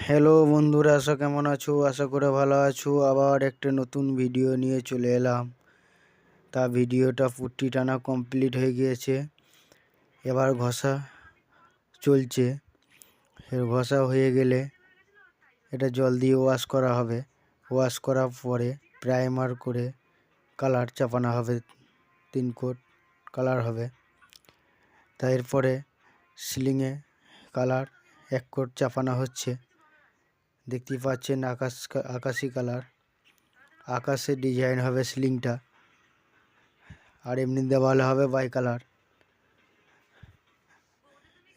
Hello বন্ধুরা, কেমন আছো? আশা করে ভালো আছো। আবার একটা নতুন ভিডিও নিয়ে চলে এলাম। ভিডিওটা পুট্টি টানা কমপ্লিট হয়ে গিয়েছে। এবার ঘষা চলছে। ঘষা হয়ে গেলে এটা জল দিয়ে ওয়াশ করা হবে। ওয়াশ করার পরে প্রাইমার করে কালার চাপানো হবে। 3 কোট কালার হবে। এরপরে সিলিংয়ে কালার 1 কোট চাপানো হচ্ছে। দেখতেই পাচ্ছেন আকাশি কালার, আকাশে ডিজাইন হবে সিলিংটা। আর এমনি দেওয়ালে হবে বাই কালার।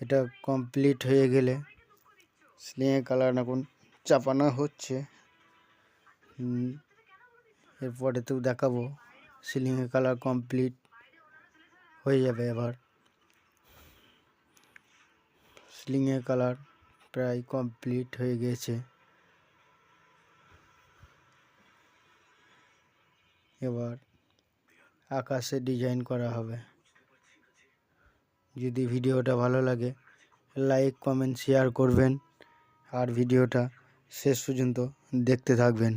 এটা কমপ্লিট হয়ে গেলে সিলিংয়ে কালার এখন চাপানো হচ্ছে। এরপরে তো দেখাবো সিলিংয়ে কালার কমপ্লিট হয়ে যাবে। এবার সিলিংয়ে কালার প্রায় কমপ্লিট হয়ে গেছে। এবার আকাশে ডিজাইন করা হবে। যদি ভিডিওটা ভালো লাগে লাইক কমেন্ট শেয়ার করবেন আর ভিডিওটা শেষ পর্যন্ত দেখতে থাকবেন।